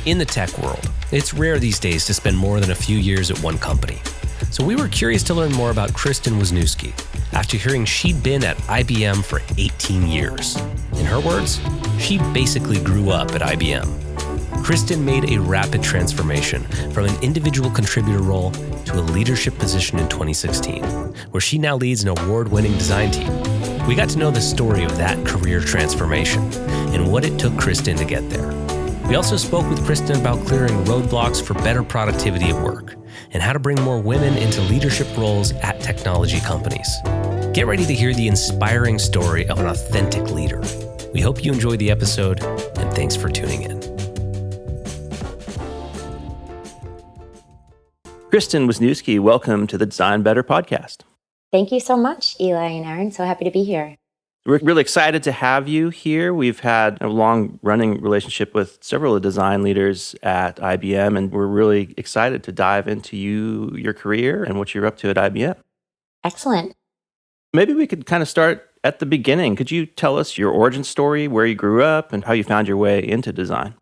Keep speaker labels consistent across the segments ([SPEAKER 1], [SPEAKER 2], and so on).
[SPEAKER 1] In the tech world, it's rare these days to spend more than a few years at one company. So we were curious to learn more about Kristin Wisnewski after hearing she'd been at IBM for 18 years. In her words, she basically grew up at IBM. Kristin made a rapid transformation from an individual contributor role to a leadership position in 2016, where she now leads an award-winning design team. We got to know the story of that career transformation and what it took Kristin to get there. We also spoke with Kristin about clearing roadblocks for better productivity at work and how to bring more women into leadership roles at technology companies. Get ready to hear the inspiring story of an authentic leader. We hope you enjoyed the episode, and thanks for tuning in. Kristin Wisnewski, welcome to the Design Better podcast.
[SPEAKER 2] Thank you so much, Eli and Aaron. So happy to be here.
[SPEAKER 1] We're really excited to have you here. We've had a long-running relationship with several of the design leaders at IBM, and we're really excited to dive into your career and what you're up to at IBM.
[SPEAKER 2] Excellent.
[SPEAKER 1] Maybe we could kind of start at the beginning. Could you tell us your origin story, where you grew up, and how you found your way into design?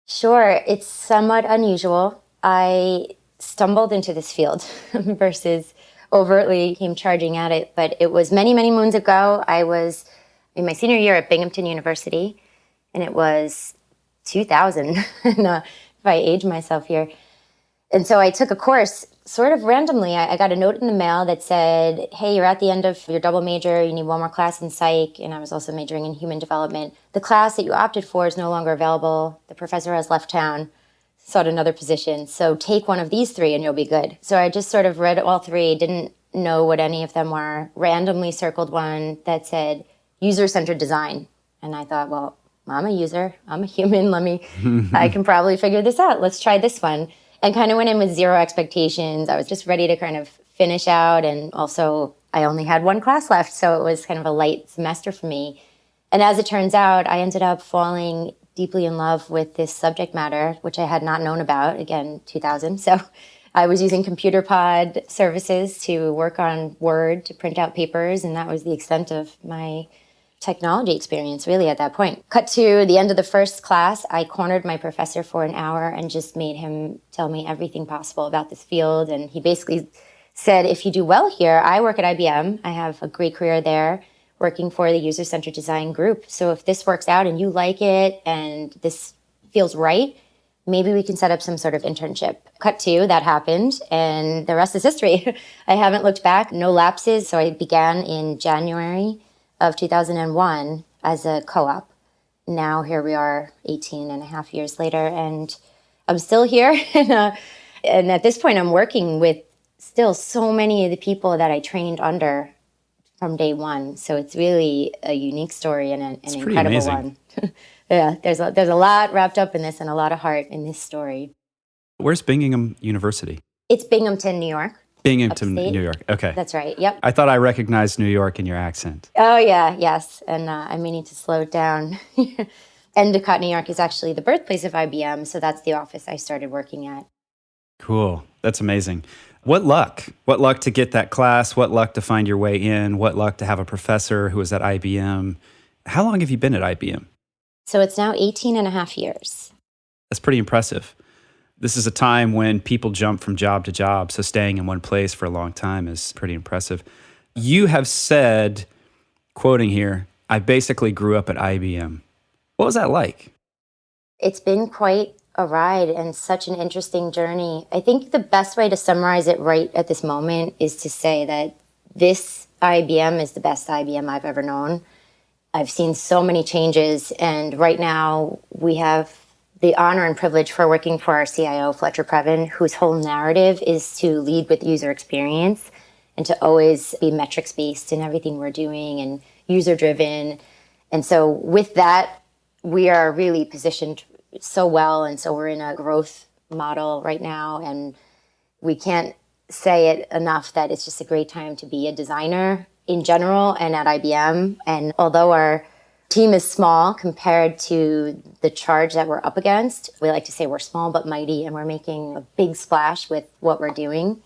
[SPEAKER 2] Sure. It's somewhat unusual. I stumbled into this field versus overtly came charging at it, but it was many, many moons ago. I was in my senior year at Binghamton University, and it was 2000, if I age myself here. And so I took a course sort of randomly. I got a note in the mail that said, hey, you're at the end of your double major, you need one more class in psych, and I was also majoring in human development. The class that you opted for is no longer available. The professor has left town, sought another position. So take one of these three and you'll be good. So I just sort of read all three, didn't know what any of them were, randomly circled one that said user-centered design. And I thought, well, I'm a user, I'm a human, I can probably figure this out. Let's try this one. And kind of went in with zero expectations. I was just ready to kind of finish out. And also I only had one class left. So it was kind of a light semester for me. And as it turns out, I ended up falling deeply in love with this subject matter, which I had not known about, again, 2000. So I was using computer pod services to work on Word, to print out papers, and that was the extent of my technology experience, really, at that point. Cut to the end of the first class, I cornered my professor for an hour and just made him tell me everything possible about this field. And he basically said, if you do well here, I work at IBM. I have a great career there, working for the user-centered design group. So if this works out and you like it and this feels right, maybe we can set up some sort of internship. Cut to, that happened, and the rest is history. I haven't looked back, no lapses. So I began in January of 2001 as a co-op. Now here we are 18 and a half years later, and I'm still here. And at this point, I'm working with still so many of the people that I trained under from day one. So it's really a unique story and an incredible
[SPEAKER 1] amazing.
[SPEAKER 2] One. Yeah, there's a lot wrapped up in this and a lot of heart in this story.
[SPEAKER 3] Where's Binghamton University?
[SPEAKER 2] It's Binghamton, New York.
[SPEAKER 3] Binghamton,
[SPEAKER 2] Upstate.
[SPEAKER 3] New York. Okay.
[SPEAKER 2] That's right. Yep.
[SPEAKER 3] I thought I recognized New York in your accent.
[SPEAKER 2] Oh, yeah. Yes. And I'm meaning to slow it down. Endicott, New York is actually the birthplace of IBM. So that's the office I started working at.
[SPEAKER 3] Cool. That's amazing. What luck? What luck to get that class? What luck to find your way in? What luck to have a professor who was at IBM? How long have you been at IBM?
[SPEAKER 2] So it's now 18 and a half years.
[SPEAKER 3] That's pretty impressive. This is a time when people jump from job to job, so staying in one place for a long time is pretty impressive. You have said, quoting here, I basically grew up at IBM. What was that like?
[SPEAKER 2] It's been quite a ride and such an interesting journey. I think the best way to summarize it right at this moment is to say that this IBM is the best IBM I've ever known. I've seen so many changes, and right now we have the honor and privilege for working for our CIO, Fletcher Previn, whose whole narrative is to lead with user experience and to always be metrics-based in everything we're doing and user-driven. And so with that, we are really positioned so well. And so we're in a growth model right now, and we can't say it enough that it's just a great time to be a designer in general and at IBM. And although our team is small compared to the charge that we're up against, we like to say we're small but mighty, and we're making a big splash with what we're doing.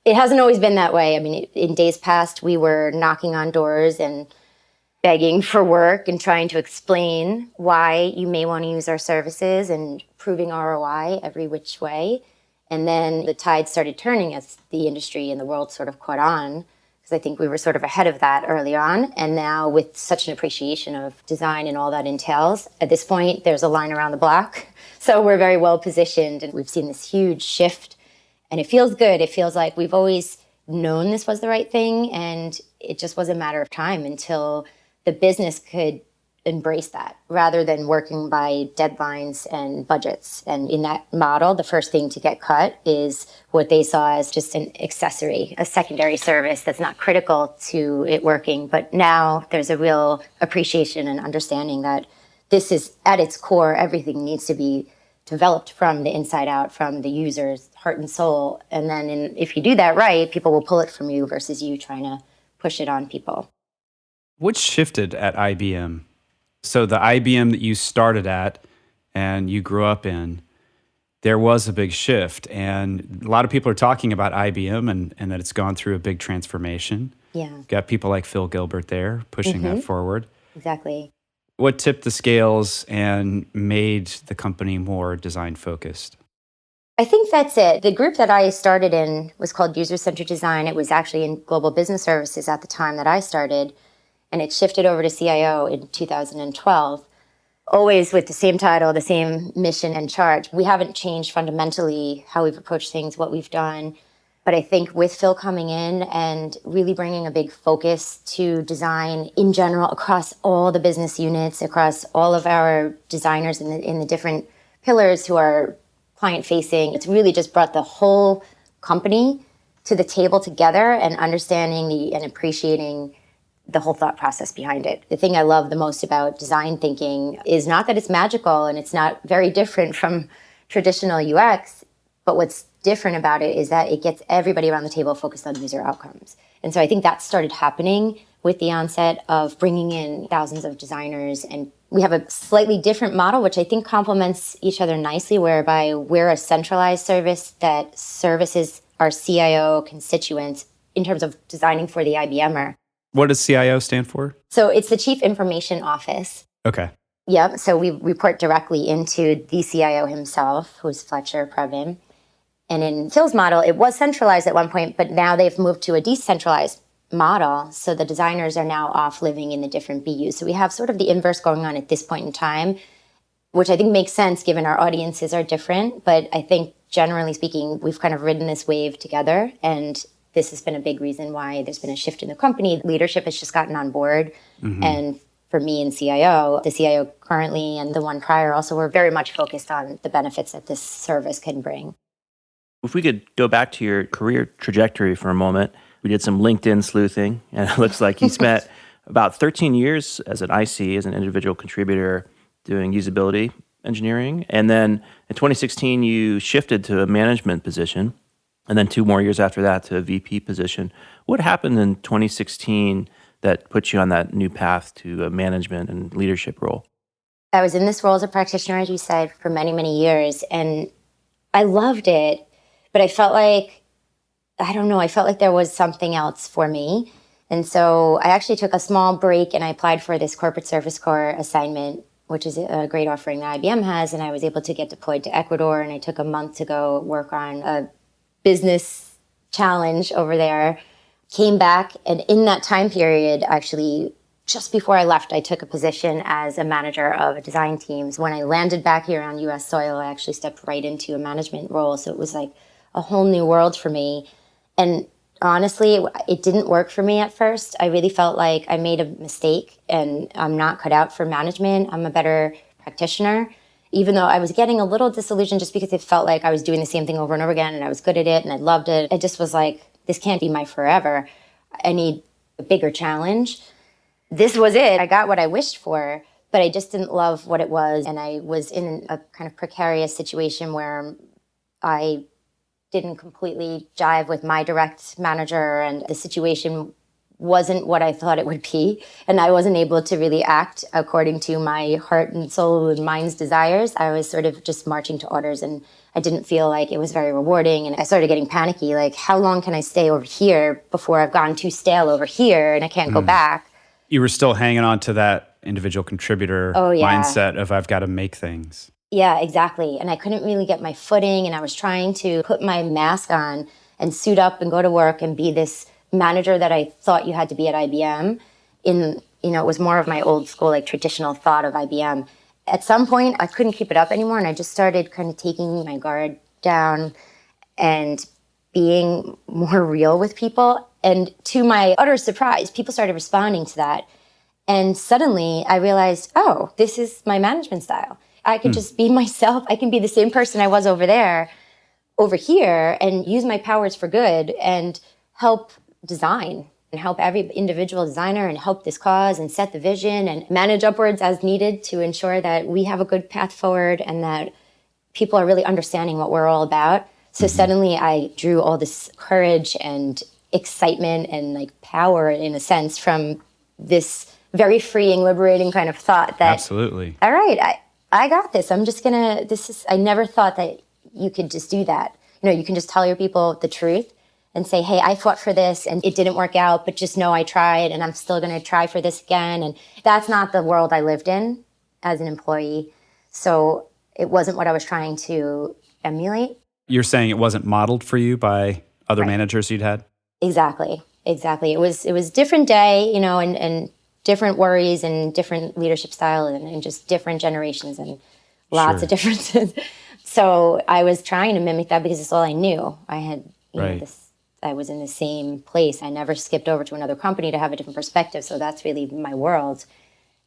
[SPEAKER 2] It hasn't always been that way. I mean, in days past, we were knocking on doors and begging for work and trying to explain why you may want to use our services and proving ROI every which way. And then the tide started turning as the industry and the world sort of caught on, because I think we were sort of ahead of that early on. And now with such an appreciation of design and all that entails, at this point, there's a line around the block. So we're very well positioned and we've seen this huge shift. And it feels good. It feels like we've always known this was the right thing. And it just was a matter of time until the business could embrace that rather than working by deadlines and budgets. And in that model, the first thing to get cut is what they saw as just an accessory, a secondary service that's not critical to it working. But now there's a real appreciation and understanding that this is at its core, everything needs to be developed from the inside out, from the user's heart and soul. And then if you do that right, people will pull it from you versus you trying to push it on people.
[SPEAKER 3] What shifted at IBM? So the IBM that you started at and you grew up in, there was a big shift. And a lot of people are talking about IBM and that it's gone through a big transformation.
[SPEAKER 2] Yeah.
[SPEAKER 3] You've got people like Phil Gilbert there pushing that forward.
[SPEAKER 2] Exactly.
[SPEAKER 3] What tipped the scales and made the company more design focused?
[SPEAKER 2] I think that's it. The group that I started in was called User-Centered Design. It was actually in Global Business Services at the time that I started. And it shifted over to CIO in 2012, always with the same title, the same mission and charge. We haven't changed fundamentally how we've approached things, what we've done. But I think with Phil coming in and really bringing a big focus to design in general across all the business units, across all of our designers in the different pillars who are client-facing, it's really just brought the whole company to the table together and understanding and appreciating the whole thought process behind it. The thing I love the most about design thinking is not that it's magical and it's not very different from traditional UX, but what's different about it is that it gets everybody around the table focused on user outcomes. And so I think that started happening with the onset of bringing in thousands of designers. And we have a slightly different model, which I think complements each other nicely, whereby we're a centralized service that services our CIO constituents in terms of designing for the IBMer.
[SPEAKER 3] What does CIO stand for?
[SPEAKER 2] So it's the Chief Information Office.
[SPEAKER 3] Okay.
[SPEAKER 2] Yep. So we report directly into the CIO himself, who's Fletcher Previn. And in Phil's model, it was centralized at one point, but now they've moved to a decentralized model. So the designers are now off living in the different BUs. So we have sort of the inverse going on at this point in time, which I think makes sense given our audiences are different. But I think generally speaking, we've kind of ridden this wave together. And this has been a big reason why there's been a shift in the company. Leadership has just gotten on board. And for me and CIO, the CIO currently and the one prior also were very much focused on the benefits that this service can bring.
[SPEAKER 4] If we could go back to your career trajectory for a moment, we did some LinkedIn sleuthing, and it looks like you spent about 13 years as an IC, as an individual contributor, doing usability engineering. And then in 2016, you shifted to a management position, and then 2 more years after that to a VP position. What happened in 2016 that put you on that new path to a management and leadership role?
[SPEAKER 2] I was in this role as a practitioner, as you said, for many, many years, and I loved it. But I felt like, I don't know, I felt like there was something else for me. And so I actually took a small break and I applied for this corporate service corps assignment, which is a great offering that IBM has. And I was able to get deployed to Ecuador, and I took a month to go work on a business challenge over there. Came back, and in that time period, actually, just before I left, I took a position as a manager of design teams. When I landed back here on US soil, I actually stepped right into a management role. So it was like a whole new world for me. And honestly, it didn't work for me at first. I really felt like I made a mistake and I'm not cut out for management. I'm a better practitioner, even though I was getting a little disillusioned just because it felt like I was doing the same thing over and over again and I was good at it and I loved it. I just was like, this can't be my forever. I need a bigger challenge. This was it. I got what I wished for, but I just didn't love what it was. And I was in a kind of precarious situation where I didn't completely jive with my direct manager, and the situation wasn't what I thought it would be. And I wasn't able to really act according to my heart and soul and mind's desires. I was sort of just marching to orders, and I didn't feel like it was very rewarding. And I started getting panicky, like, how long can I stay over here before I've gone too stale over here and I can't go back?
[SPEAKER 3] You were still hanging on to that individual contributor mindset of I've got to make things.
[SPEAKER 2] Yeah, exactly. And I couldn't really get my footing, and I was trying to put my mask on and suit up and go to work and be this manager that I thought you had to be at IBM. It was more of my old school, like traditional thought of IBM. At some point, I couldn't keep it up anymore, and I just started kind of taking my guard down and being more real with people. And to my utter surprise, people started responding to that. And suddenly I realized, oh, this is my management style. I could just be myself. I can be the same person I was over here, and use my powers for good and help design and help every individual designer and help this cause and set the vision and manage upwards as needed to ensure that we have a good path forward and that people are really understanding what we're all about. So suddenly I drew all this courage and excitement and like power, in a sense, from this very freeing, liberating kind of thought that,
[SPEAKER 3] absolutely,
[SPEAKER 2] all right, I got this. I never thought that you could just do that. You can just tell your people the truth and say, hey, I fought for this and it didn't work out, but just know I tried and I'm still going to try for this again. And that's not the world I lived in as an employee. So it wasn't what I was trying to emulate.
[SPEAKER 3] You're saying it wasn't modeled for you by other managers you'd had?
[SPEAKER 2] Exactly. It was different day, and different worries and different leadership style and just different generations and lots of differences. So I was trying to mimic that because it's all I knew. I had, I was in the same place. I never skipped over to another company to have a different perspective. So that's really my world.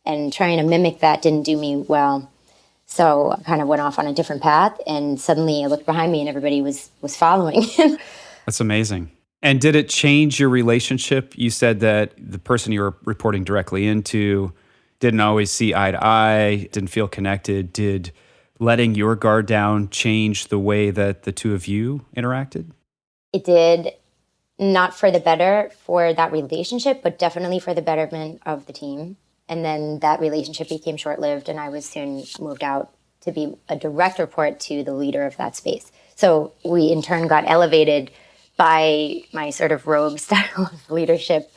[SPEAKER 2] And trying to mimic that didn't do me well. So I kind of went off on a different path, and suddenly I looked behind me and everybody was following.
[SPEAKER 3] That's amazing. And did it change your relationship? You said that the person you were reporting directly into didn't always see eye to eye, didn't feel connected. Did letting your guard down change the way that the two of you interacted?
[SPEAKER 2] It did, not for the better for that relationship, but definitely for the betterment of the team. And then that relationship became short-lived, and I was soon moved out to be a direct report to the leader of that space. So we in turn got elevated by my sort of rogue style of leadership,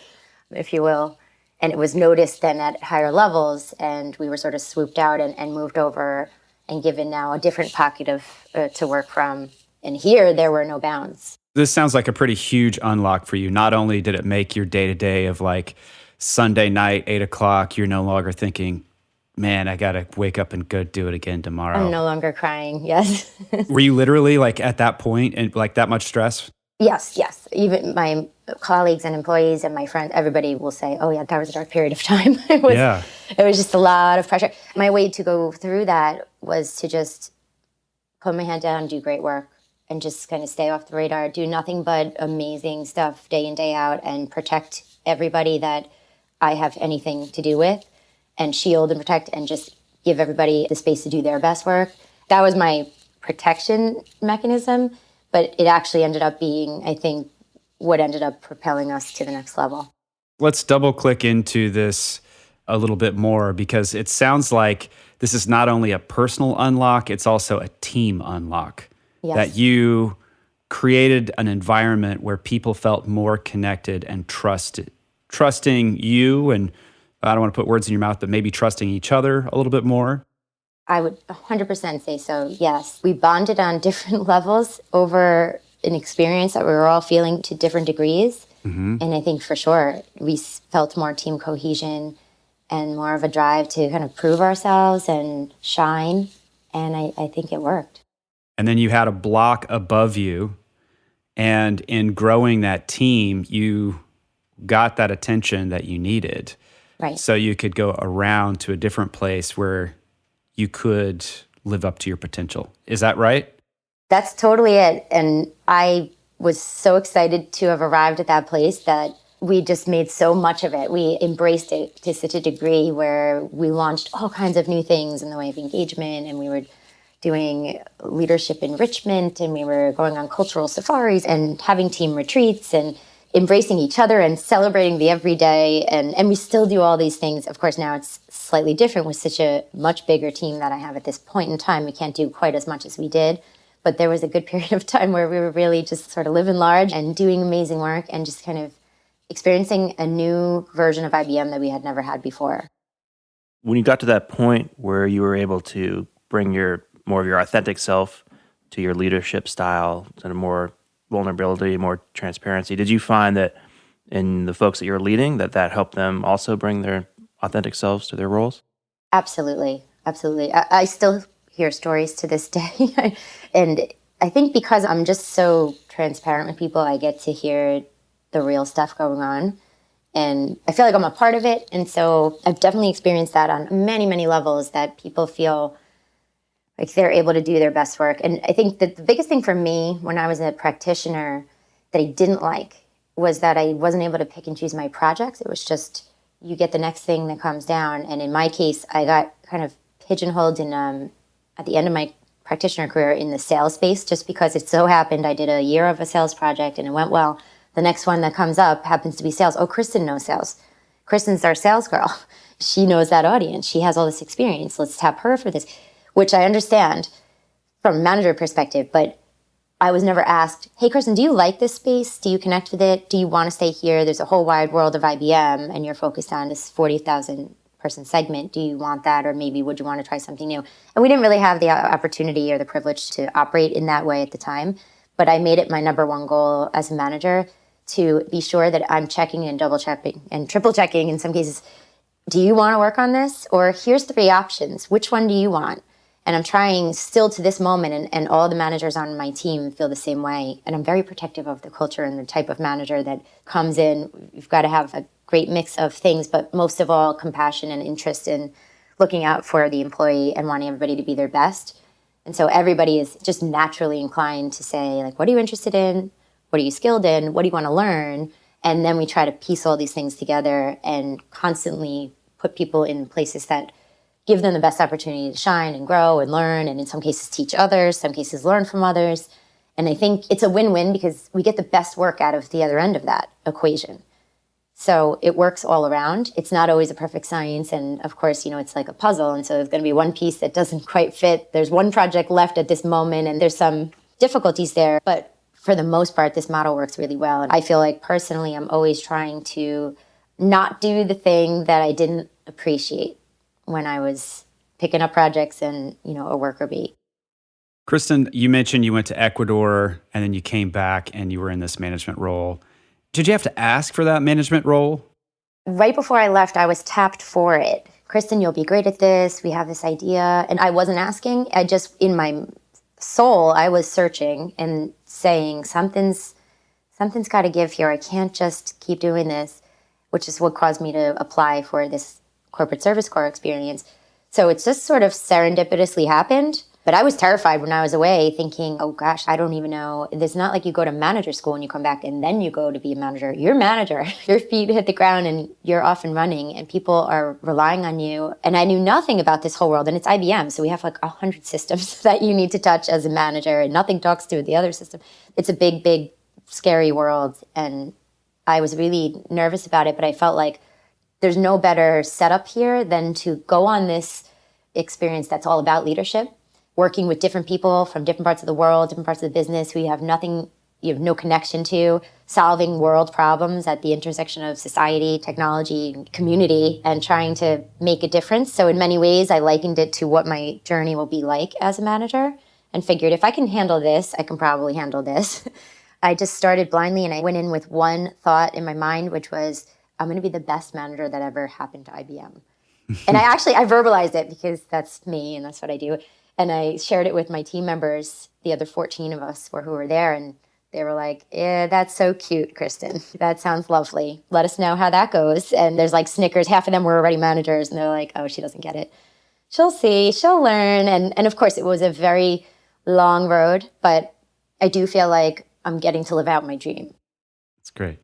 [SPEAKER 2] if you will. And it was noticed then at higher levels, and we were sort of swooped out and moved over and given now a different pocket of to work from. And here, there were no bounds.
[SPEAKER 3] This sounds like a pretty huge unlock for you. Not only did it make your day-to-day of like Sunday night, 8 o'clock, you're no longer thinking, man, I got to wake up and go do it again tomorrow.
[SPEAKER 2] I'm no longer crying, yes.
[SPEAKER 3] Were you literally like at that point and like that much stress?
[SPEAKER 2] Yes. Even my colleagues and employees and my friends, everybody will say, oh yeah, that was a dark period of time. It was just a lot of pressure. My way to go through that was to just put my head down, do great work, and just kind of stay off the radar, do nothing but amazing stuff day in, day out, and protect everybody that I have anything to do with, and shield and protect and just give everybody the space to do their best work. That was my protection mechanism. But it actually ended up being, I think, what ended up propelling us to the next level.
[SPEAKER 3] Let's double click into this a little bit more, because it sounds like this is not only a personal unlock, it's also a team unlock.
[SPEAKER 2] Yes.
[SPEAKER 3] That you created an environment where people felt more connected and trusting you, and I don't want to put words in your mouth, but maybe trusting each other a little bit more.
[SPEAKER 2] I would 100% say so, yes. We bonded on different levels over an experience that we were all feeling to different degrees. Mm-hmm. And I think for sure we felt more team cohesion and more of a drive to kind of prove ourselves and shine. And I think it worked.
[SPEAKER 3] And then you had a block above you. And in growing that team, you got that attention that you needed.
[SPEAKER 2] Right.
[SPEAKER 3] So you could go around to a different place where you could live up to your potential. Is that right?
[SPEAKER 2] That's totally it. And I was so excited to have arrived at that place that we just made so much of it. We embraced it to such a degree where we launched all kinds of new things in the way of engagement, and we were doing leadership enrichment, and we were going on cultural safaris and having team retreats and embracing each other and celebrating the everyday. And we still do all these things. Of course, now it's slightly different with such a much bigger team that I have at this point in time. We can't do quite as much as we did. But there was a good period of time where we were really just sort of living large and doing amazing work and just kind of experiencing a new version of IBM that we had never had before.
[SPEAKER 4] When you got to that point where you were able to bring more of your authentic self to your leadership style, to more vulnerability, more transparency, did you find that in the folks that you're leading, that helped them also bring their authentic selves to their roles?
[SPEAKER 2] Absolutely. Absolutely. I still hear stories to this day. And I think because I'm just so transparent with people, I get to hear the real stuff going on. And I feel like I'm a part of it. And so I've definitely experienced that on many, many levels, that people feel like they're able to do their best work. And I think that the biggest thing for me when I was a practitioner that I didn't like was that I wasn't able to pick and choose my projects. It was just, you get the next thing that comes down. And in my case, I got kind of pigeonholed in at the end of my practitioner career in the sales space, just because it so happened I did a year of a sales project and it went well. The next one that comes up happens to be sales. Oh, Kristin knows sales. Kristin's our sales girl. She knows that audience. She has all this experience. Let's tap her for this, which I understand from a manager perspective, but I was never asked, hey, Kristin, do you like this space? Do you connect with it? Do you want to stay here? There's a whole wide world of IBM and you're focused on this 40,000 person segment. Do you want that? Or maybe would you want to try something new? And we didn't really have the opportunity or the privilege to operate in that way at the time. But I made it my number one goal as a manager to be sure that I'm checking and double checking and triple checking in some cases. Do you want to work on this? Or here's 3 options. Which one do you want? And I'm trying still to this moment, and all the managers on my team feel the same way. And I'm very protective of the culture and the type of manager that comes in. You've got to have a great mix of things, but most of all, compassion and interest in looking out for the employee and wanting everybody to be their best. And so everybody is just naturally inclined to say, like, what are you interested in? What are you skilled in? What do you want to learn? And then we try to piece all these things together and constantly put people in places that give them the best opportunity to shine and grow and learn, and in some cases teach others, some cases learn from others. And I think it's a win-win because we get the best work out of the other end of that equation. So it works all around. It's not always a perfect science. And of course, it's like a puzzle. And so there's going to be one piece that doesn't quite fit. There's one project left at this moment, and there's some difficulties there. But for the most part, this model works really well. And I feel like personally, I'm always trying to not do the thing that I didn't appreciate when I was picking up projects and, a worker bee.
[SPEAKER 3] Kristin, you mentioned you went to Ecuador and then you came back and you were in this management role. Did you have to ask for that management role?
[SPEAKER 2] Right before I left, I was tapped for it. Kristin, you'll be great at this. We have this idea. And I wasn't asking. I just, in my soul, I was searching and saying, something's got to give here. I can't just keep doing this, which is what caused me to apply for this corporate service corps experience. So it's just sort of serendipitously happened. But I was terrified when I was away thinking, oh gosh, I don't even know. It's not like you go to manager school and you come back and then you go to be a manager. You're manager. Your feet hit the ground and you're off and running and people are relying on you. And I knew nothing about this whole world. And it's IBM. So we have like 100 systems that you need to touch as a manager and nothing talks to the other system. It's a big, big, scary world. And I was really nervous about it, but I felt like there's no better setup here than to go on this experience that's all about leadership, working with different people from different parts of the world, different parts of the business who you have no connection to, solving world problems at the intersection of society, technology, and community, and trying to make a difference. So in many ways, I likened it to what my journey will be like as a manager and figured if I can handle this, I can probably handle this. I just started blindly and I went in with one thought in my mind, which was, I'm going to be the best manager that ever happened to IBM. And I verbalized it because that's me and that's what I do. And I shared it with my team members, the other 14 of us who were there. And they were like, yeah, that's so cute, Kristin. That sounds lovely. Let us know how that goes. And there's like snickers. Half of them were already managers. And they're like, oh, she doesn't get it. She'll see. She'll learn. And of course, it was a very long road. But I do feel like I'm getting to live out my dream.
[SPEAKER 3] That's great.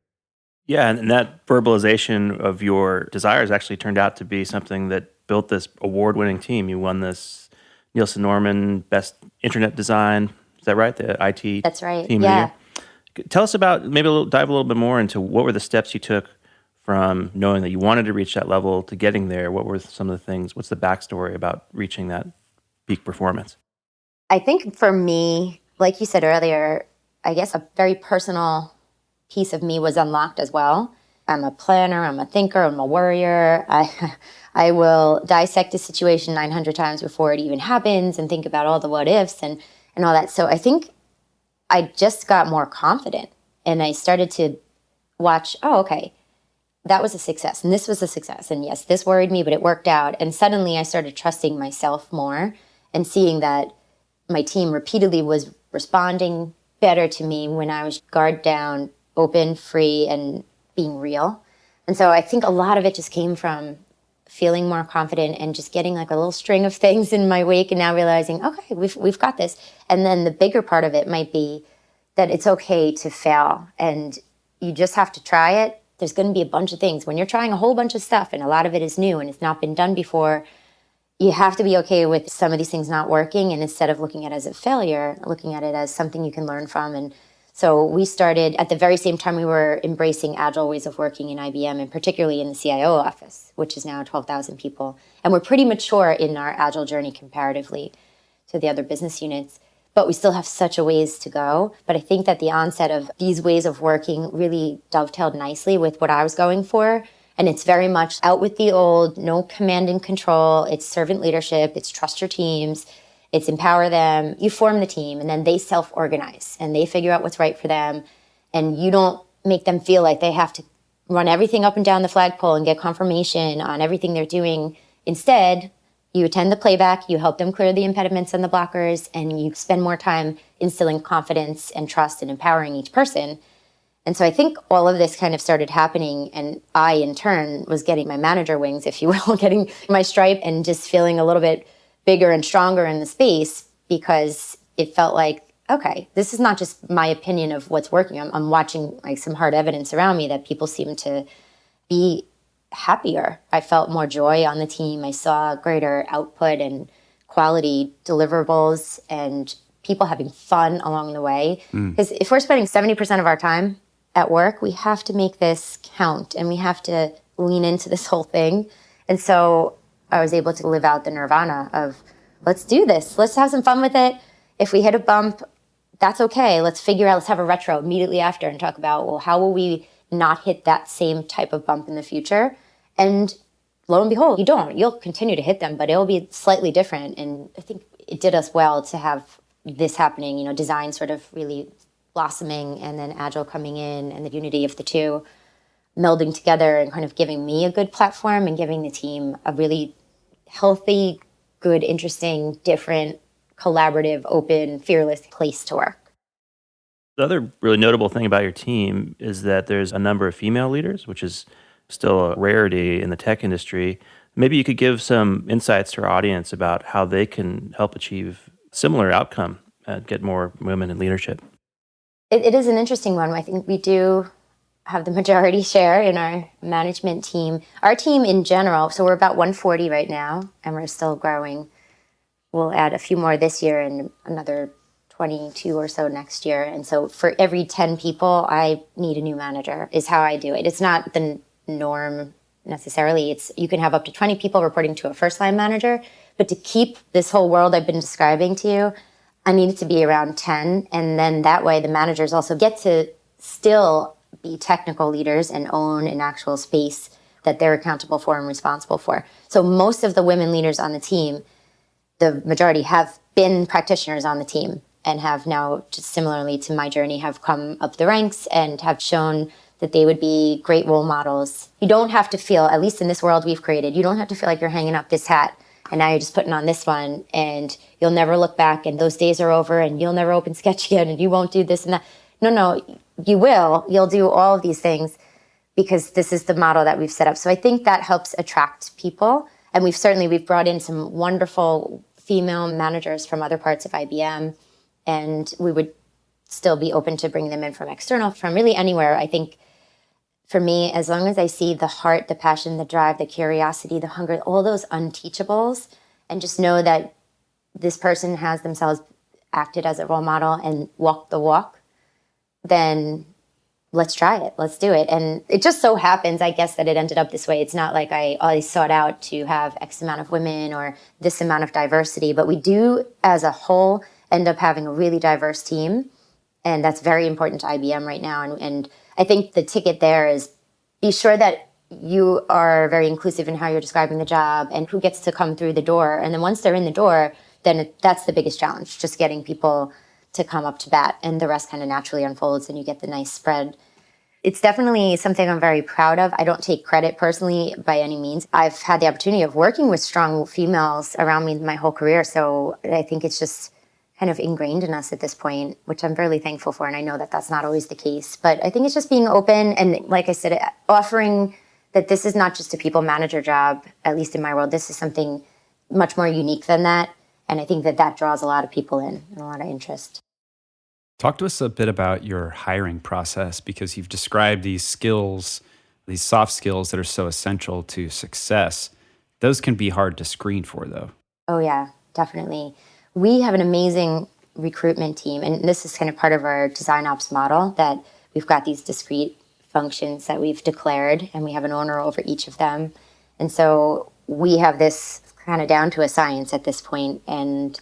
[SPEAKER 4] Yeah, and that verbalization of your desires actually turned out to be something that built this award-winning team. You won this Nielsen Norman Best Internet Design. Is that right? The IT
[SPEAKER 2] That's right.
[SPEAKER 4] Team
[SPEAKER 2] Yeah.
[SPEAKER 4] of the Year. Tell us about, dive a little bit more into what were the steps you took from knowing that you wanted to reach that level to getting there. What were some of the things? What's the backstory about reaching that peak performance?
[SPEAKER 2] I think for me, like you said earlier, I guess a very personal piece of me was unlocked as well. I'm a planner, I'm a thinker, I'm a worrier. I will dissect a situation 900 times before it even happens and think about all the what ifs and all that. So I think I just got more confident and I started to watch, oh, okay, that was a success and this was a success. And yes, this worried me, but it worked out. And suddenly I started trusting myself more and seeing that my team repeatedly was responding better to me when I was guard down, open, free, and being real. And so I think a lot of it just came from feeling more confident and just getting like a little string of things in my wake and now realizing, okay, we've got this. And then the bigger part of it might be that it's okay to fail and you just have to try it. There's going to be a bunch of things. When you're trying a whole bunch of stuff and a lot of it is new and it's not been done before, you have to be okay with some of these things not working. And instead of looking at it as a failure, looking at it as something you can learn from. And so we started at the very same time we were embracing agile ways of working in IBM, and particularly in the CIO office, which is now 12,000 people. And we're pretty mature in our agile journey comparatively to the other business units. But we still have such a ways to go. But I think that the onset of these ways of working really dovetailed nicely with what I was going for. And it's very much out with the old, no command and control. It's servant leadership. It's trust your teams. It's empower them. You form the team and then they self-organize and they figure out what's right for them. And you don't make them feel like they have to run everything up and down the flagpole and get confirmation on everything they're doing. Instead, you attend the playback, you help them clear the impediments and the blockers, and you spend more time instilling confidence and trust and empowering each person. And so I think all of this kind of started happening, and I, in turn, was getting my manager wings, if you will, getting my stripe and just feeling a little bit bigger and stronger in the space because it felt like, okay, this is not just my opinion of what's working. I'm watching like some hard evidence around me that people seem to be happier. I felt more joy on the team. I saw greater output and quality deliverables and people having fun along the way. Because if we're spending 70% of our time at work, we have to make this count and we have to lean into this whole thing. And so I was able to live out the nirvana of, let's do this. Let's have some fun with it. If we hit a bump, that's okay. Let's figure out, let's have a retro immediately after and talk about, well, how will we not hit that same type of bump in the future? And lo and behold, you don't. You'll continue to hit them, but it'll be slightly different. And I think it did us well to have this happening, you know, design sort of really blossoming and then agile coming in and the unity of the two melding together and kind of giving me a good platform and giving the team a really healthy, good, interesting, different, collaborative, open, fearless place to work.
[SPEAKER 4] The other really notable thing about your team is that there's a number of female leaders, which is still a rarity in the tech industry. Maybe you could give some insights to our audience about how they can help achieve similar outcome and get more women in leadership.
[SPEAKER 2] It is an interesting one. I think we do have the majority share in our management team. Our team in general, so we're about 140 right now, and we're still growing. We'll add a few more this year and another 22 or so next year. And so for every 10 people, I need a new manager, is how I do it. It's not the norm necessarily. It's you can have up to 20 people reporting to a first-line manager, but to keep this whole world I've been describing to you, I need it to be around 10. And then that way the managers also get to still be technical leaders and own an actual space that they're accountable for and responsible for. So most of the women leaders on the team, the majority have been practitioners on the team and have now, just similarly to my journey, have come up the ranks and have shown that they would be great role models. You don't have to feel, at least in this world we've created, you don't have to feel like you're hanging up this hat and now you're just putting on this one and you'll never look back and those days are over and you'll never open Sketch again and you won't do this and that. No, you will. You'll do all of these things because this is the model that we've set up. So I think that helps attract people. And we've brought in some wonderful female managers from other parts of IBM, and we would still be open to bringing them in from external, from really anywhere. I think for me, as long as I see the heart, the passion, the drive, the curiosity, the hunger, all those unteachables, and just know that this person has themselves acted as a role model and walked the walk, then let's try it. Let's do it. And it just so happens, I guess, that it ended up this way. It's not like I always sought out to have X amount of women or this amount of diversity, but we do, as a whole, end up having a really diverse team. And that's very important to IBM right now. And I think the ticket there is be sure that you are very inclusive in how you're describing the job and who gets to come through the door. And then once they're in the door, then that's the biggest challenge, just getting people to come up to bat, and the rest kind of naturally unfolds and you get the nice spread. It's definitely something I'm very proud of. I don't take credit personally by any means. I've had the opportunity of working with strong females around me my whole career, so I think it's just kind of ingrained in us at this point, which I'm really thankful for, and I know that that's not always the case. But I think it's just being open and, like I said, offering that this is not just a people manager job, at least in my world. This is something much more unique than that. And I think that that draws a lot of people in and a lot of interest.
[SPEAKER 3] Talk to us a bit about your hiring process, because you've described these skills, these soft skills that are so essential to success. Those can be hard to screen for, though.
[SPEAKER 2] Oh, yeah, definitely. We have an amazing recruitment team, and this is kind of part of our DesignOps model, that we've got these discrete functions that we've declared, and we have an owner over each of them. And so we have this kind of down to a science at this point, and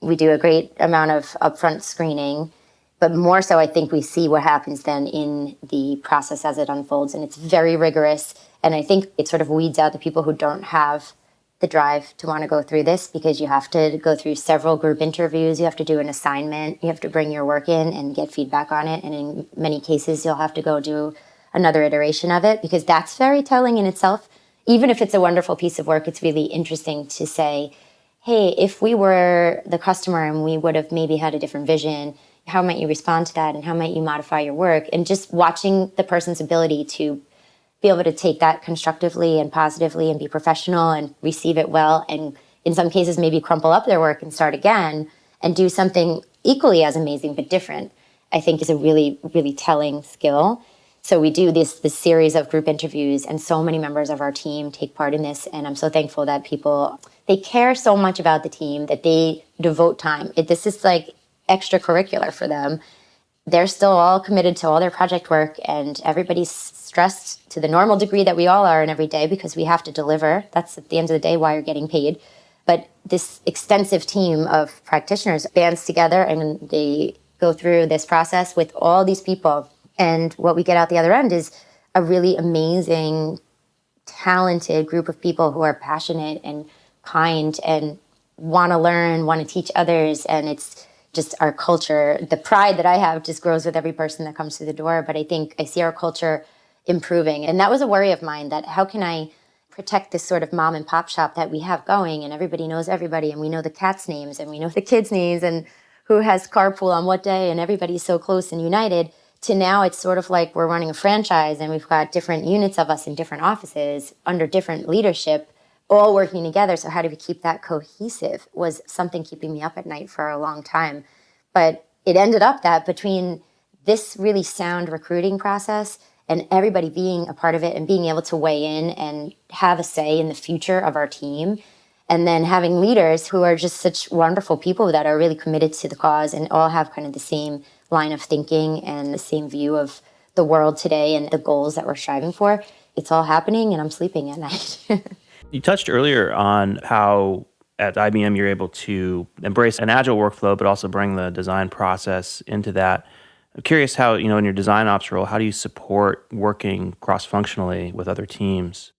[SPEAKER 2] we do a great amount of upfront screening. But more so, I think we see what happens then in the process as it unfolds, and it's very rigorous. And I think it sort of weeds out the people who don't have the drive to want to go through this, because you have to go through several group interviews, you have to do an assignment, you have to bring your work in and get feedback on it. And in many cases, you'll have to go do another iteration of it, because that's very telling in itself. Even if it's a wonderful piece of work, it's really interesting to say, hey, if we were the customer and we would have maybe had a different vision, how might you respond to that and how might you modify your work? And just watching the person's ability to be able to take that constructively and positively and be professional and receive it well, and in some cases maybe crumple up their work and start again and do something equally as amazing but different, I think is a really, really telling skill. So we do this series of group interviews, and so many members of our team take part in this. And I'm so thankful that people, they care so much about the team that they devote time. This is like extracurricular for them. They're still all committed to all their project work, and everybody's stressed to the normal degree that we all are in every day, because we have to deliver. That's at the end of the day why you're getting paid. But this extensive team of practitioners bands together, and they go through this process with all these people. And what we get out the other end is a really amazing, talented group of people who are passionate and kind and want to learn, want to teach others. And it's just our culture. The pride that I have just grows with every person that comes through the door. But I think I see our culture improving. And that was a worry of mine, that how can I protect this sort of mom and pop shop that we have going, and everybody knows everybody, and we know the cats' names and we know the kids' names and who has carpool on what day, and everybody's so close and united, to now it's sort of like we're running a franchise and we've got different units of us in different offices under different leadership, all working together. So how do we keep that cohesive was something keeping me up at night for a long time. But it ended up that between this really sound recruiting process and everybody being a part of it and being able to weigh in and have a say in the future of our team, and then having leaders who are just such wonderful people that are really committed to the cause and all have kind of the same line of thinking and the same view of the world today and the goals that we're striving for, it's all happening and I'm sleeping at night.
[SPEAKER 4] You touched earlier on how at IBM you're able to embrace an agile workflow, but also bring the design process into that. I'm curious how, in your design ops role, how do you support working cross-functionally with other teams?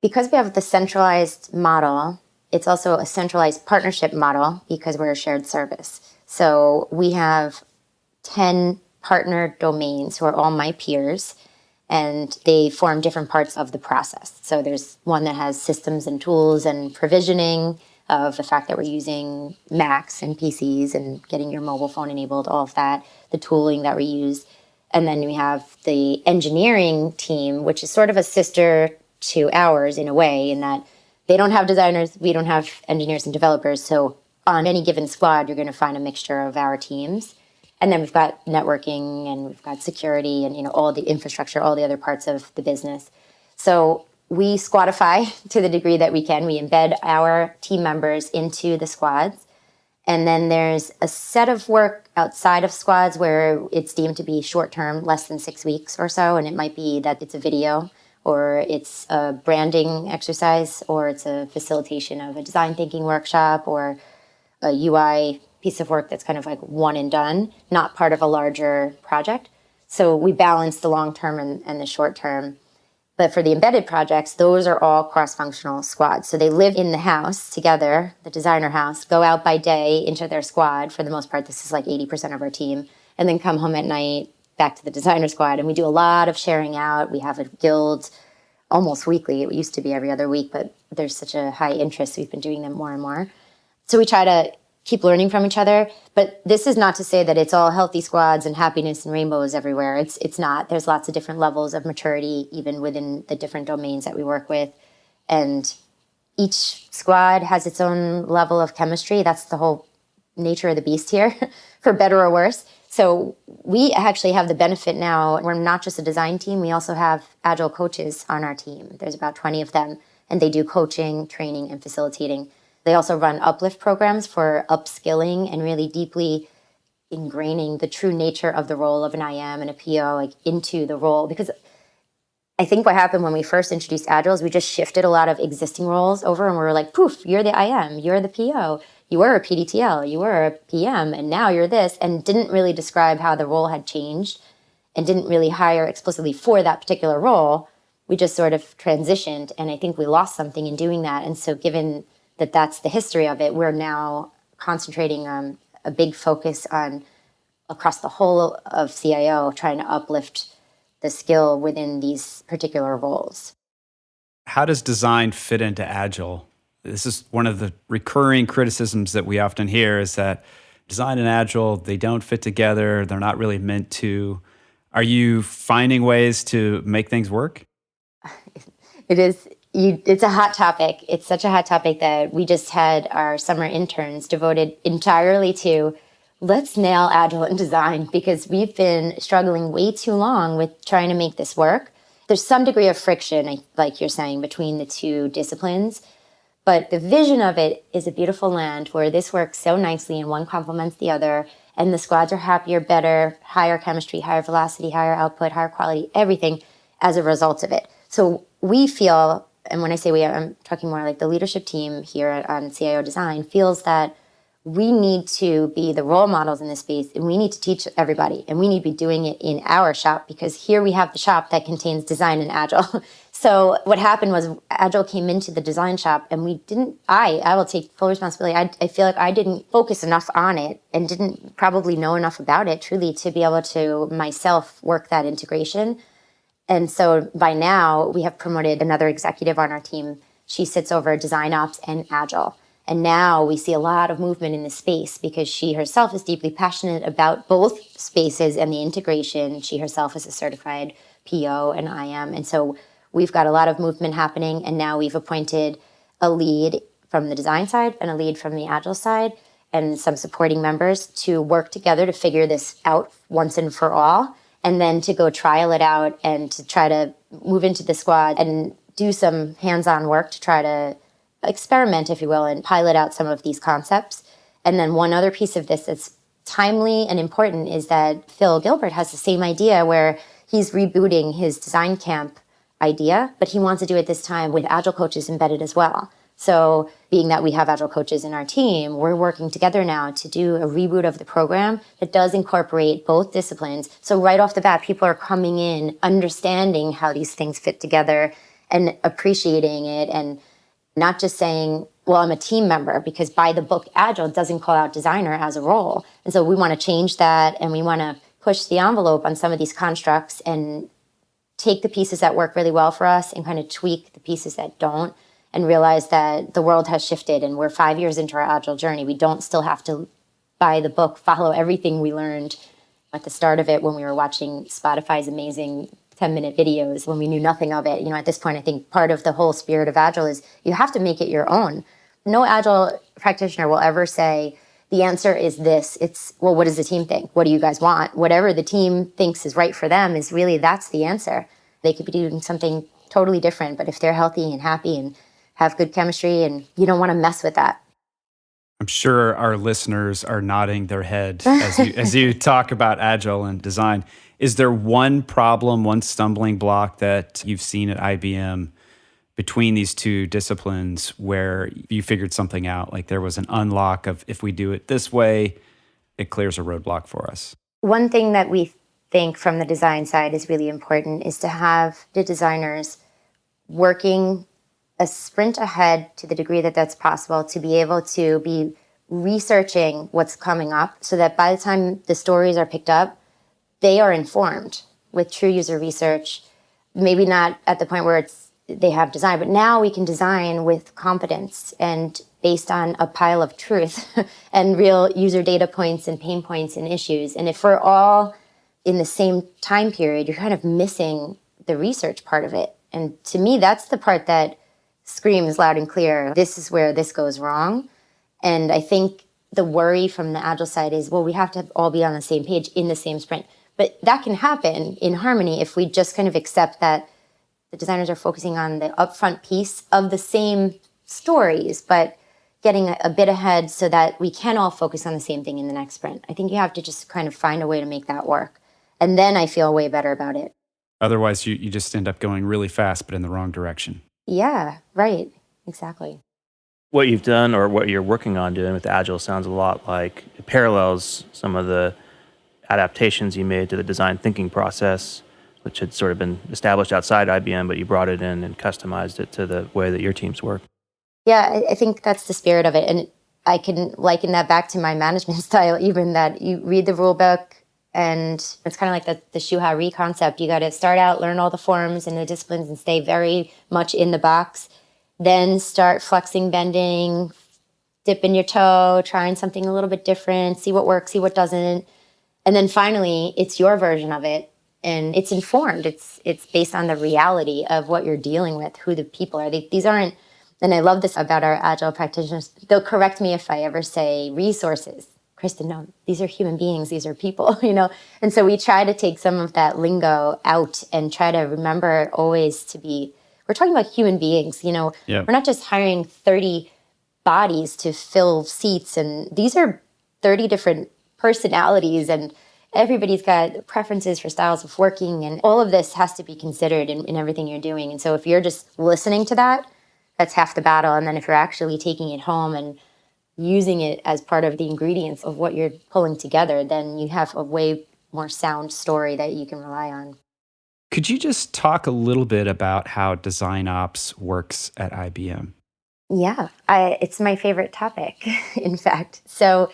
[SPEAKER 2] Because we have the centralized model, it's also a centralized partnership model because we're a shared service. So we have 10 partner domains who are all my peers, and they form different parts of the process. So there's one that has systems and tools and provisioning of the fact that we're using Macs and PCs and getting your mobile phone enabled, all of that, the tooling that we use. And then we have the engineering team, which is sort of a sister to ours in a way, in that they don't have designers, we don't have engineers and developers. So on any given squad, you're going to find a mixture of our teams. And then we've got networking and we've got security and all the infrastructure, all the other parts of the business. So we squadify to the degree that we can. We embed our team members into the squads. And then there's a set of work outside of squads where it's deemed to be short-term, less than 6 weeks or so. And it might be that it's a video, or it's a branding exercise, or it's a facilitation of a design thinking workshop, or a UI piece of work that's kind of like one and done, not part of a larger project. So we balance the long term and the short term. But for the embedded projects, those are all cross-functional squads. So they live in the house together, the designer house, go out by day into their squad. For the most part, this is like 80% of our team, and then come home at night back to the designer squad. And we do a lot of sharing out. We have a guild almost weekly. It used to be every other week, but there's such a high interest. We've been doing them more and more. So we try to keep learning from each other. But this is not to say that it's all healthy squads and happiness and rainbows everywhere. It's not. There's lots of different levels of maturity, even within the different domains that we work with. And each squad has its own level of chemistry. That's the whole nature of the beast here, for better or worse. So we actually have the benefit now. We're not just a design team. We also have Agile coaches on our team. There's about 20 of them, and they do coaching, training, and facilitating. They also run uplift programs for upskilling and really deeply ingraining the true nature of the role of an IM and a PO like into the role. Because I think what happened when we first introduced Agile is we just shifted a lot of existing roles over, and we were like, poof, you're the IM, you're the PO, you were a PDTL, you were a PM, and now you're this, and didn't really describe how the role had changed and didn't really hire explicitly for that particular role. We just sort of transitioned, and I think we lost something in doing that. And so given that that's the history of it, we're now concentrating on a big focus on across the whole of CIO, trying to uplift the skill within these particular roles.
[SPEAKER 3] How does design fit into Agile? This is one of the recurring criticisms that we often hear, is that design and Agile, they don't fit together. They're not really meant to. Are you finding ways to make things work?
[SPEAKER 2] It is. It's a hot topic. It's such a hot topic that we just had our summer interns devoted entirely to let's nail Agile and design, because we've been struggling way too long with trying to make this work. There's some degree of friction, like you're saying, between the two disciplines, but the vision of it is a beautiful land where this works so nicely and one complements the other, and the squads are happier, better, higher chemistry, higher velocity, higher output, higher quality, everything as a result of it. So we feel, and when I say we, I'm talking more like the leadership team here on CIO Design, feels that we need to be the role models in this space, and we need to teach everybody, and we need to be doing it in our shop, because here we have the shop that contains design and Agile. So what happened was Agile came into the design shop, and we didn't, I will take full responsibility. I feel like I didn't focus enough on it and didn't probably know enough about it truly to be able to myself work that integration. And so by now, we have promoted another executive on our team. She sits over DesignOps and Agile. And now we see a lot of movement in this space because she herself is deeply passionate about both spaces and the integration. She herself is a certified PO and IM. And so we've got a lot of movement happening. And now we've appointed a lead from the design side and a lead from the Agile side and some supporting members to work together to figure this out once and for all. And then to go trial it out and to try to move into the squad and do some hands-on work to try to experiment, if you will, and pilot out some of these concepts. And then one other piece of this that's timely and important is that Phil Gilbert has the same idea where he's rebooting his design camp idea, but he wants to do it this time with Agile coaches embedded as well. So being that we have Agile coaches in our team, we're working together now to do a reboot of the program that does incorporate both disciplines. So right off the bat, people are coming in, understanding how these things fit together and appreciating it, and not just saying, well, I'm a team member, because by the book, Agile doesn't call out designer as a role. And so we want to change that, and we want to push the envelope on some of these constructs and take the pieces that work really well for us and kind of tweak the pieces that don't, and realize that the world has shifted and we're 5 years into our Agile journey. We don't still have to, by the book, follow everything we learned at the start of it when we were watching Spotify's amazing 10-minute videos when we knew nothing of it. You know, at this point, I think part of the whole spirit of Agile is you have to make it your own. No Agile practitioner will ever say, the answer is this. It's, well, what does the team think? What do you guys want? Whatever the team thinks is right for them is really, that's the answer. They could be doing something totally different, but if they're healthy and happy and have good chemistry, and you don't want to mess with that.
[SPEAKER 3] I'm sure our listeners are nodding their head as you talk about Agile and design. Is there one problem, one stumbling block that you've seen at IBM between these two disciplines where you figured something out? Like there was an unlock of, if we do it this way, it clears a roadblock for us.
[SPEAKER 2] One thing that we think from the design side is really important is to have the designers working a sprint ahead to the degree that that's possible, to be able to be researching what's coming up so that by the time the stories are picked up, they are informed with true user research. Maybe not at the point where they have design, but now we can design with competence and based on a pile of truth and real user data points and pain points and issues. And if we're all in the same time period, you're kind of missing the research part of it. And to me, that's the part that screams loud and clear, this is where this goes wrong. And I think the worry from the Agile side is, well, we have to all be on the same page in the same sprint. But that can happen in harmony if we just kind of accept that the designers are focusing on the upfront piece of the same stories, but getting a bit ahead so that we can all focus on the same thing in the next sprint. I think you have to just kind of find a way to make that work. And then I feel way better about it.
[SPEAKER 3] Otherwise, you just end up going really fast, but in the wrong direction.
[SPEAKER 2] Yeah, right. Exactly.
[SPEAKER 4] What you've done or what you're working on doing with Agile sounds a lot like it parallels some of the adaptations you made to the design thinking process, which had sort of been established outside IBM, but you brought it in and customized it to the way that your teams work.
[SPEAKER 2] Yeah, I think that's the spirit of it. And I can liken that back to my management style, even that you read the rule book and it's kind of like the Shuha-Re concept. You got to start out, learn all the forms and the disciplines and stay very much in the box. Then start flexing, bending, dipping your toe, trying something a little bit different, see what works, see what doesn't. And then finally, it's your version of it. And it's informed. It's based on the reality of what you're dealing with, who the people are. These aren't, and I love this about our Agile practitioners, they'll correct me if I ever say resources. Kristin, no, these are human beings, these are people, And so we try to take some of that lingo out and try to remember always to be, we're talking about human beings,
[SPEAKER 3] Yep.
[SPEAKER 2] We're not just hiring 30 bodies to fill seats. And these are 30 different personalities and everybody's got preferences for styles of working. And all of this has to be considered in everything you're doing. And so if you're just listening to that, that's half the battle. And then if you're actually taking it home and using it as part of the ingredients of what you're pulling together, then you have a way more sound story that you can rely on.
[SPEAKER 3] Could you just talk a little bit about how DesignOps works at IBM?
[SPEAKER 2] Yeah, it's my favorite topic, in fact. So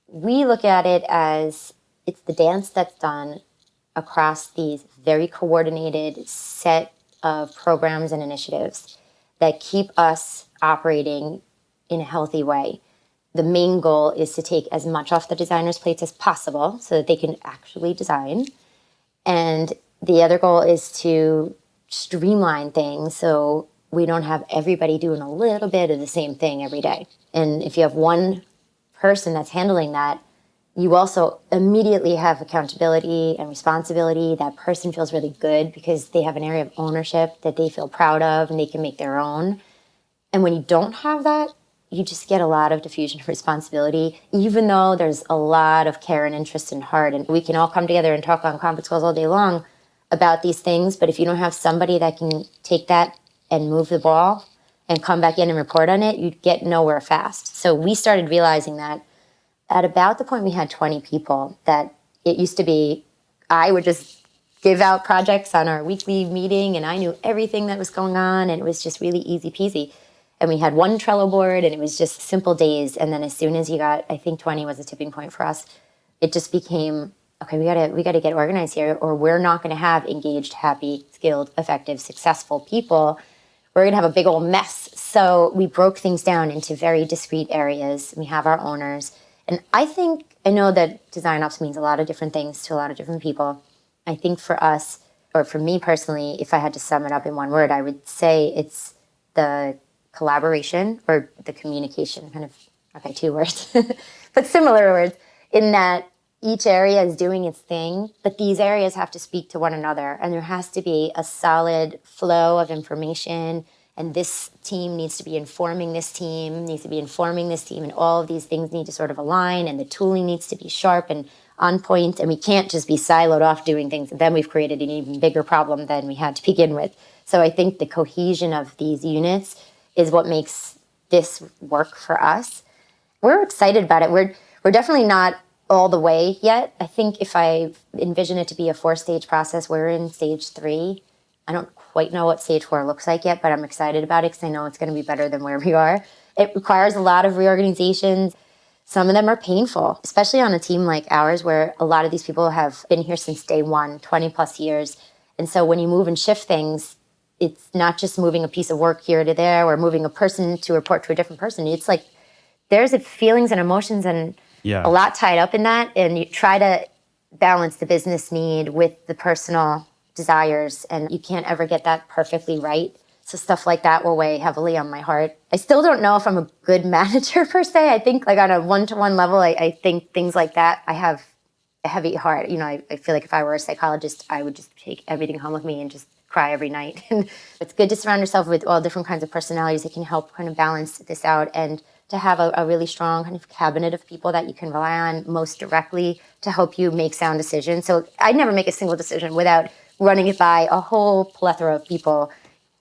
[SPEAKER 2] we look at it as it's the dance that's done across these very coordinated set of programs and initiatives that keep us operating in a healthy way. The main goal is to take as much off the designer's plates as possible so that they can actually design. And the other goal is to streamline things so we don't have everybody doing a little bit of the same thing every day. And if you have one person that's handling that, you also immediately have accountability and responsibility. That person feels really good because they have an area of ownership that they feel proud of and they can make their own. And when you don't have that, you just get a lot of diffusion of responsibility, even though there's a lot of care and interest and heart. And we can all come together and talk on conference calls all day long about these things. But if you don't have somebody that can take that and move the ball and come back in and report on it, you get nowhere fast. So we started realizing that at about the point we had 20 people, that it used to be, I would just give out projects on our weekly meeting and I knew everything that was going on and it was just really easy peasy. And we had one Trello board and it was just simple days. And then as soon as you got, I think 20 was a tipping point for us, it just became, okay, we gotta get organized here or we're not gonna have engaged, happy, skilled, effective, successful people. We're gonna have a big old mess. So we broke things down into very discrete areas. We have our owners. And I know that DesignOps means a lot of different things to a lot of different people. I think for us, or for me personally, if I had to sum it up in one word, I would say it's the collaboration or the communication, kind of, okay, 2 words, but similar words, in that each area is doing its thing, but these areas have to speak to one another, and there has to be a solid flow of information, and this team needs to be informing this team, and all of these things need to sort of align, and the tooling needs to be sharp and on point, and we can't just be siloed off doing things, and then we've created an even bigger problem than we had to begin with. So I think the cohesion of these units is what makes this work for us. We're excited about it. We're definitely not all the way yet. I think if I envision it to be a 4-stage process, we're in stage 3. I don't quite know what stage 4 looks like yet, but I'm excited about it because I know it's going to be better than where we are. It requires a lot of reorganizations. Some of them are painful, especially on a team like ours where a lot of these people have been here since day one, 20 plus years. And so when you move and shift things, it's not just moving a piece of work here to there or moving a person to report to a different person. It's like there's feelings and emotions and a lot tied up in that. And you try to balance the business need with the personal desires, and you can't ever get that perfectly right. So stuff like that will weigh heavily on my heart. I still don't know if I'm a good manager per se. I think like on a one-to-one level, I think things like that, I have a heavy heart. You know, I feel like if I were a psychologist, I would just take everything home with me and just cry every night. And it's good to surround yourself with all different kinds of personalities that can help kind of balance this out, and to have a really strong kind of cabinet of people that you can rely on most directly to help you make sound decisions. So I'd never make a single decision without running it by a whole plethora of people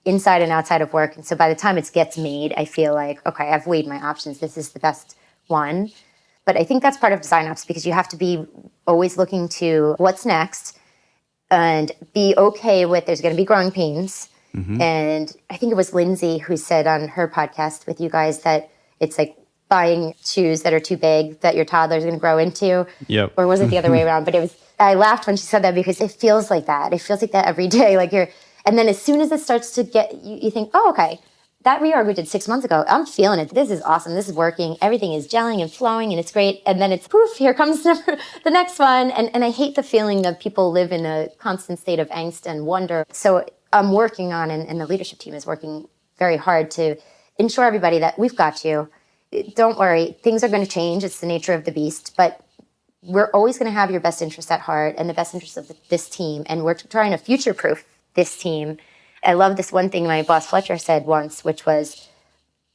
[SPEAKER 2] inside and outside of work. And so by the time it gets made, I feel like, okay, I've weighed my options. This is the best one. But I think that's part of DesignOps, because you have to be always looking to what's next and be okay with there's going to be growing pains. Mm-hmm. And I think it was Lindsay who said on her podcast with you guys that it's like buying shoes that are too big that your toddler's going to grow into.
[SPEAKER 3] Yep.
[SPEAKER 2] Or was it the other way around? But I laughed when she said that because it feels like that. It feels like that every day. And then as soon as it starts to get, you think, oh, okay, that reorg we did 6 months ago, I'm feeling it. This is awesome. This is working. Everything is gelling and flowing and it's great. And then it's poof, here comes the next one. And I hate the feeling that people live in a constant state of angst and wonder. So I'm working on, and the leadership team is working very hard to ensure everybody that we've got you. Don't worry, things are going to change. It's the nature of the beast, but we're always going to have your best interests at heart and the best interests of this team. And we're trying to future-proof this team. I love this one thing my boss Fletcher said once, which was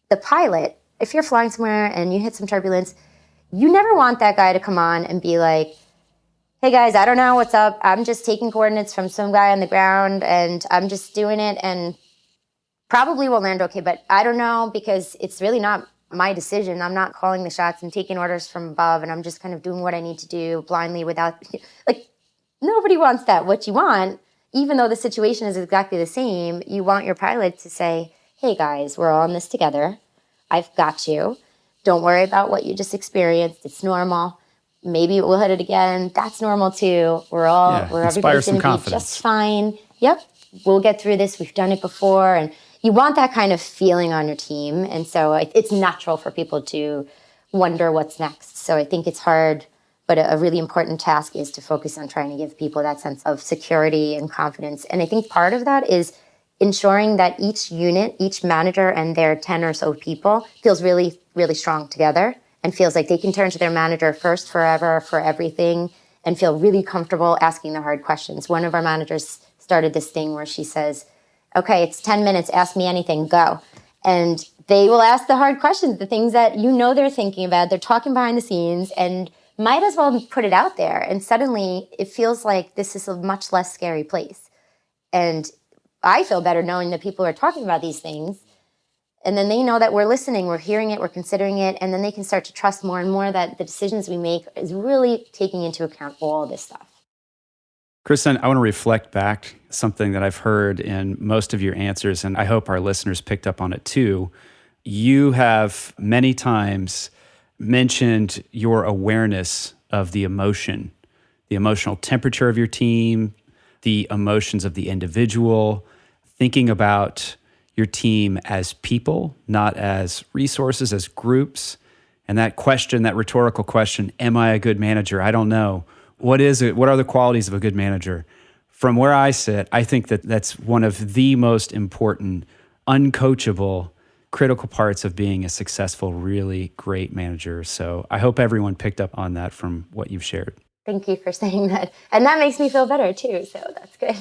[SPEAKER 2] the pilot, if you're flying somewhere and you hit some turbulence, you never want that guy to come on and be like, hey guys, I don't know what's up. I'm just taking coordinates from some guy on the ground and I'm just doing it and probably will land okay, but I don't know because it's really not my decision. I'm not calling the shots and taking orders from above, and I'm just kind of doing what I need to do blindly without, nobody wants that. What you want, even though the situation is exactly the same, you want your pilot to say, hey guys, we're all in this together. I've got you. Don't worry about what you just experienced. It's normal. Maybe we'll hit it again. That's normal too. Everybody's going to be just fine. Yep. We'll get through this. We've done it before. And you want that kind of feeling on your team. And so it's natural for people to wonder what's next. So I think it's hard, but a really important task is to focus on trying to give people that sense of security and confidence. And I think part of that is ensuring that each unit, each manager and their 10 or so people feels really, really strong together and feels like they can turn to their manager first, forever, for everything, and feel really comfortable asking the hard questions. One of our managers started this thing where she says, okay, it's 10 minutes, ask me anything, go. And they will ask the hard questions, the things that you know they're thinking about, they're talking behind the scenes, and might as well put it out there. And suddenly it feels like this is a much less scary place. And I feel better knowing that people are talking about these things. And then they know that we're listening, we're hearing it, we're considering it, and then they can start to trust more and more that the decisions we make is really taking into account all this stuff.
[SPEAKER 3] Kristin, I want to reflect back something that I've heard in most of your answers, and I hope our listeners picked up on it too. You have many times mentioned your awareness of the emotion, the emotional temperature of your team, the emotions of the individual, thinking about your team as people, not as resources, as groups. And that question, that rhetorical question, am I a good manager? I don't know. What is it? What are the qualities of a good manager? From where I sit, I think that that's one of the most important, uncoachable, critical parts of being a successful, really great manager. So I hope everyone picked up on that from what you've shared.
[SPEAKER 2] Thank you for saying that. And that makes me feel better too, so that's good.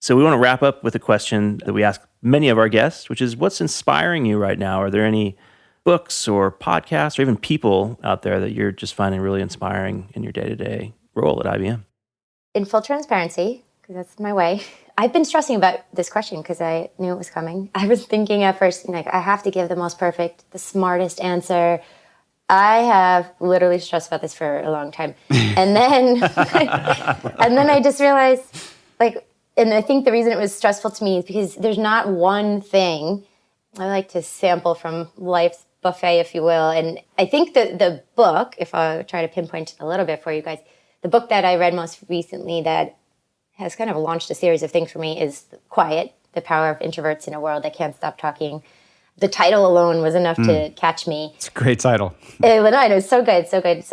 [SPEAKER 4] So we want to wrap up with a question that we ask many of our guests, which is, what's inspiring you right now? Are there any books or podcasts or even people out there that you're just finding really inspiring in your day-to-day role at IBM?
[SPEAKER 2] In full transparency, because that's my way, I've been stressing about this question because I knew it was coming. I was thinking at first, I have to give the most perfect, the smartest answer. I have literally stressed about this for a long time. And then I just realized, And I think the reason it was stressful to me is because there's not one thing. I like to sample from life's buffet, if you will. And I think the book, if I try to pinpoint a little bit for you guys, the book that I read most recently that has kind of launched a series of things for me is Quiet, The Power of Introverts in a World That Can't Stop Talking. The title alone was enough to catch me.
[SPEAKER 3] It's a great title.
[SPEAKER 2] I know, it's so good, so good.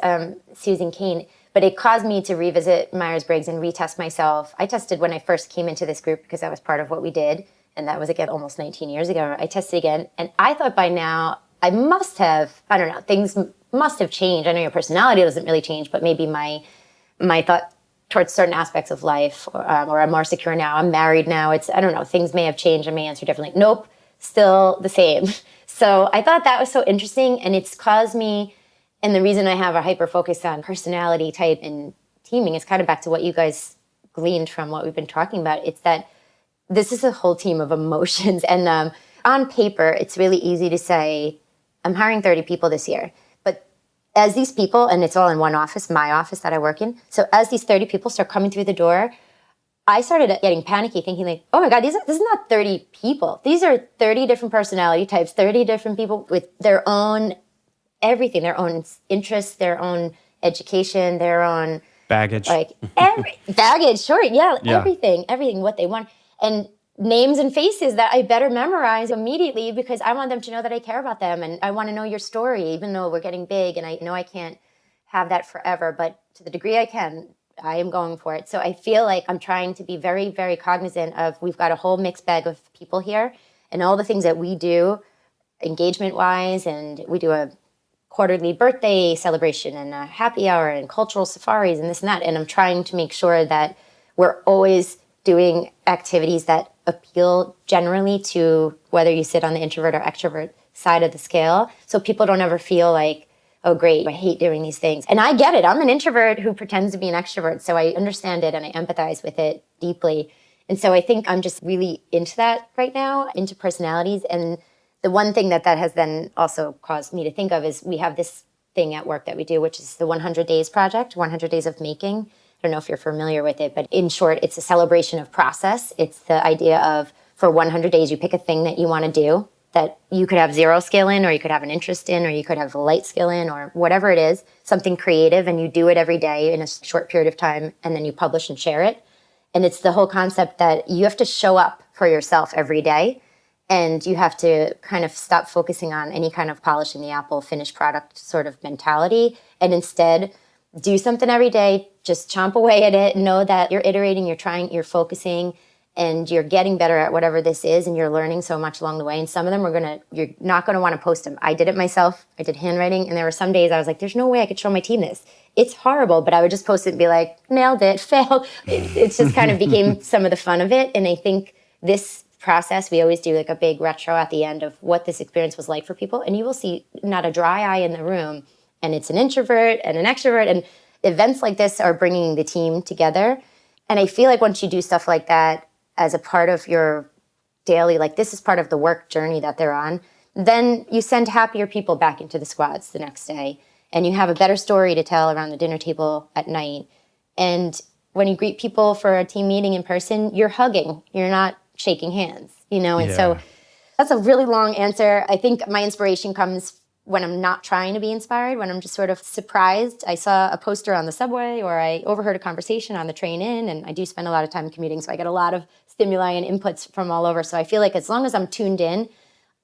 [SPEAKER 2] Susan Cain. But it caused me to revisit Myers-Briggs and retest myself. I tested when I first came into this group because that was part of what we did. And that was, again, almost 19 years ago. I tested again. And I thought by now I must have, I don't know, things must have changed. I know your personality doesn't really change, but maybe my thought towards certain aspects of life, or I'm more secure now. I'm married now. I don't know, things may have changed. I may answer differently. Nope. Still the same. So I thought that was so interesting, and it's caused me, and the reason I have a hyper focus on personality type and teaming is kind of back to what you guys gleaned from what we've been talking about. It's that this is a whole team of emotions, and on paper, it's really easy to say, I'm hiring 30 people this year. But as these people, and it's all in one office, my office that I work in, so as these 30 people start coming through the door, I started getting panicky, thinking like, oh my God, this is not 30 people. These are 30 different personality types, 30 different people with their own everything, their own interests, their own education, their own
[SPEAKER 3] baggage.
[SPEAKER 2] Baggage, sure, yeah. Everything, what they want. And names and faces that I better memorize immediately because I want them to know that I care about them. And I want to know your story, even though we're getting big and I know I can't have that forever, but to the degree I can, I am going for it. So I feel like I'm trying to be very, very cognizant of we've got a whole mixed bag of people here and all the things that we do engagement-wise, and we do a quarterly birthday celebration and a happy hour and cultural safaris and this and that. And I'm trying to make sure that we're always doing activities that appeal generally to whether you sit on the introvert or extrovert side of the scale. So people don't ever feel like, oh, great, I hate doing these things. And I get it. I'm an introvert who pretends to be an extrovert. So I understand it and I empathize with it deeply. And so I think I'm just really into that right now, into personalities. And the one thing that has then also caused me to think of is we have this thing at work that we do, which is the 100 Days Project, 100 Days of Making. I don't know if you're familiar with it, but in short, it's a celebration of process. It's the idea of for 100 days, you pick a thing that you want to do that you could have zero skill in, or you could have an interest in, or you could have a light skill in, or whatever it is, something creative, and you do it every day in a short period of time, and then you publish and share it. And it's the whole concept that you have to show up for yourself every day, and you have to kind of stop focusing on any kind of polishing the apple, finished product sort of mentality, and instead do something every day, just chomp away at it, know that you're iterating, you're trying, you're focusing, and you're getting better at whatever this is, and you're learning so much along the way. And some of them you're not going to want to post them. I did it myself. I did handwriting, and there were some days I was like, there's no way I could show my team this. It's horrible, but I would just post it and be like, nailed it, failed. It just kind of became some of the fun of it. And I think this process, we always do like a big retro at the end of what this experience was like for people. And you will see not a dry eye in the room. And it's an introvert and an extrovert. And events like this are bringing the team together. And I feel like once you do stuff like that, as a part of your daily, like this is part of the work journey that they're on, then you send happier people back into the squads the next day. And you have a better story to tell around the dinner table at night. And when you greet people for a team meeting in person, you're hugging, you're not shaking hands, And so that's a really long answer. I think my inspiration comes when I'm not trying to be inspired, when I'm just sort of surprised. I saw a poster on the subway, or I overheard a conversation on the train in, and I do spend a lot of time commuting, so I get a lot of stimuli and inputs from all over. So I feel like as long as I'm tuned in,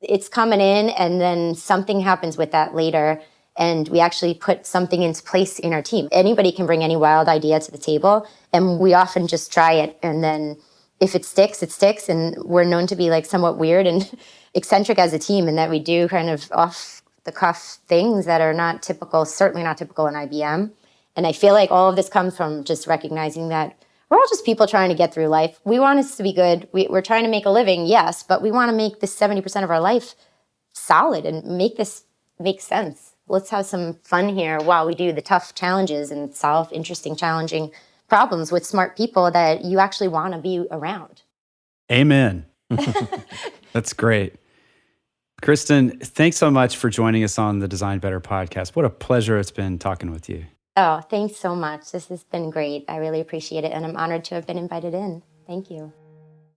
[SPEAKER 2] it's coming in, and then something happens with that later, and we actually put something into place in our team. Anybody can bring any wild idea to the table, and we often just try it, and then if it sticks, it sticks, and we're known to be like somewhat weird and eccentric as a team, in that we do kind of off-the-cuff things that are not typical, certainly not typical in IBM. And I feel like all of this comes from just recognizing that we're all just people trying to get through life. We want this to be good. We're trying to make a living, yes, but we want to make this 70% of our life solid and make this make sense. Let's have some fun here while we do the tough challenges and solve interesting, challenging problems with smart people that you actually want to be around.
[SPEAKER 3] Amen. That's great. Kristin, thanks so much for joining us on the Design Better podcast. What a pleasure it's been talking with you.
[SPEAKER 2] Oh, thanks so much. This has been great. I really appreciate it, and I'm honored to have been invited in. Thank you.